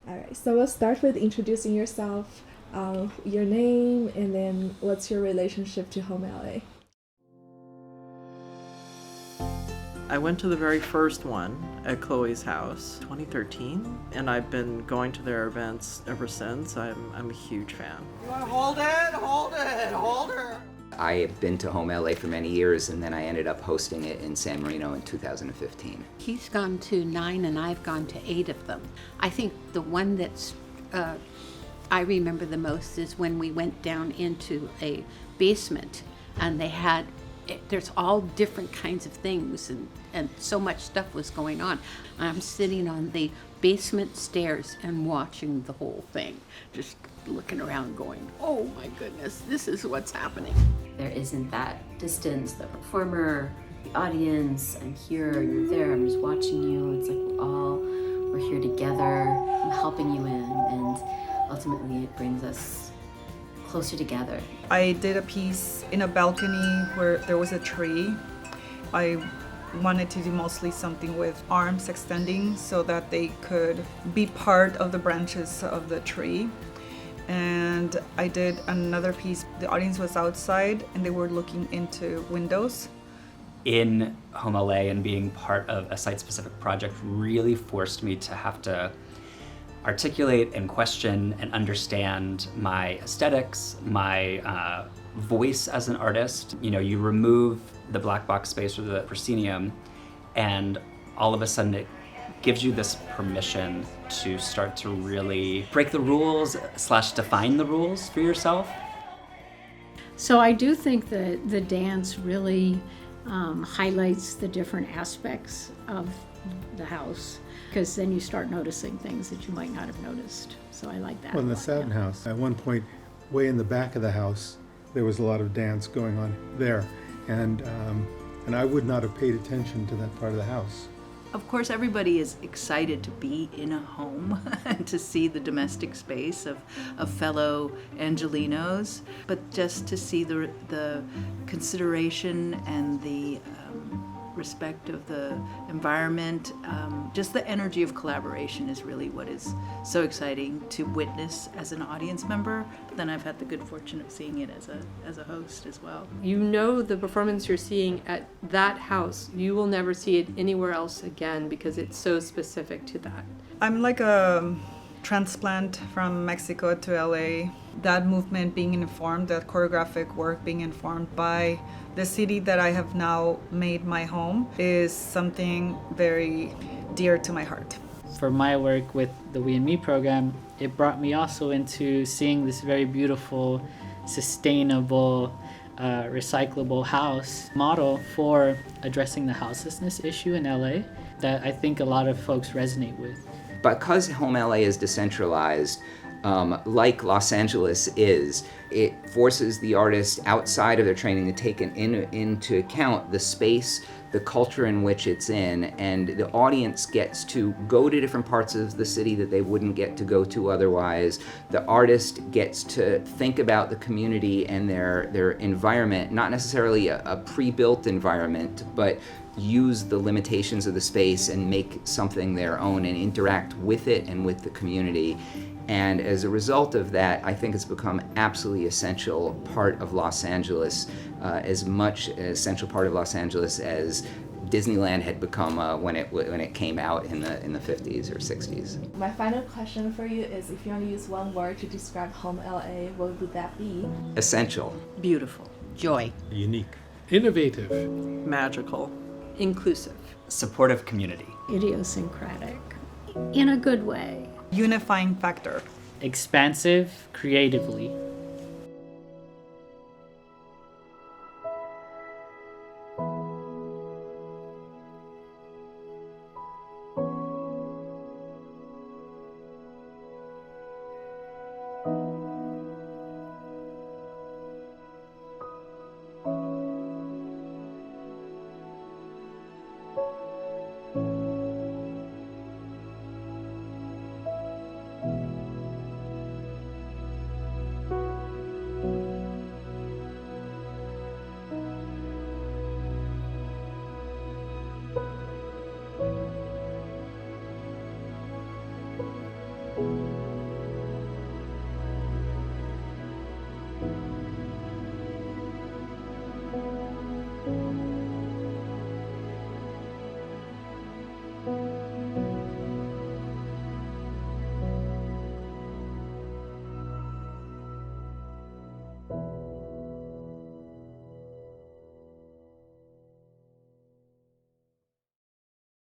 All right, so we'll start with introducing yourself, your name, and then what's your relationship to homeLA? I went to the very first one at Chloe's house, 2013, and I've been going to their events ever since. I'm a huge fan. You want to hold it? Hold it! Hold her! I have been to homeLA for many years, and then I ended up hosting it in San Marino in 2015. He's gone to 9 and I've gone to 8 of them. I think the one that's I remember the most is when we went down into a basement and they had, there's all different kinds of things and so much stuff was going on. I'm sitting on the basement stairs and watching the whole thing, just looking around going, oh my goodness, this is what's happening. There isn't that distance, the performer, the audience, I'm here, you're there, I'm just watching you. It's like we're here together, I'm helping you in, and ultimately it brings us closer together. I did a piece in a balcony where there was a tree. I wanted to do mostly something with arms extending so that they could be part of the branches of the tree. And I did another piece. The audience was outside and they were looking into windows. In homeLA and being part of a site-specific project really forced me to have to articulate and question and understand my aesthetics, my voice as an artist. You know, you remove the black box space or the proscenium, and all of a sudden it gives you this permission to start to really break the rules / define the rules for yourself. So I do think that the dance really highlights the different aspects of the house, because then you start noticing things that you might not have noticed. So I like that. Well, in the Satin House, at one point, way in the back of the house, there was a lot of dance going on there, and I would not have paid attention to that part of the house. Of course, everybody is excited to be in a home and to see the domestic space of fellow Angelinos, but just to see the consideration and the respect of the environment, just the energy of collaboration is really what is so exciting to witness as an audience member. But then I've had the good fortune of seeing it as a host as well. You know the performance you're seeing at that house, you will never see it anywhere else again because it's so specific to that. I'm like a transplant from Mexico to LA. That movement being informed, that choreographic work being informed by the city that I have now made my home is something very dear to my heart. For my work with the We and Me program, it brought me also into seeing this very beautiful, sustainable, recyclable house model for addressing the houselessness issue in LA that I think a lot of folks resonate with. Because homeLA is decentralized, like Los Angeles is, it forces the artist outside of their training to take into account the space, the culture in which it's in, and the audience gets to go to different parts of the city that they wouldn't get to go to otherwise. The artist gets to think about the community and their environment, not necessarily a pre-built environment, but use the limitations of the space and make something their own and interact with it and with the community. And as a result of that, I think it's become absolutely essential part of Los Angeles, as much an essential part of Los Angeles as Disneyland had become when it came out in the 50s or 60s. My final question for you is, if you want to use one word to describe homeLA, what would that be? Essential. Beautiful. Joy. Unique. Innovative. Magical. Inclusive. Supportive community. Idiosyncratic. In a good way. Unifying factor. Expansive creatively. you.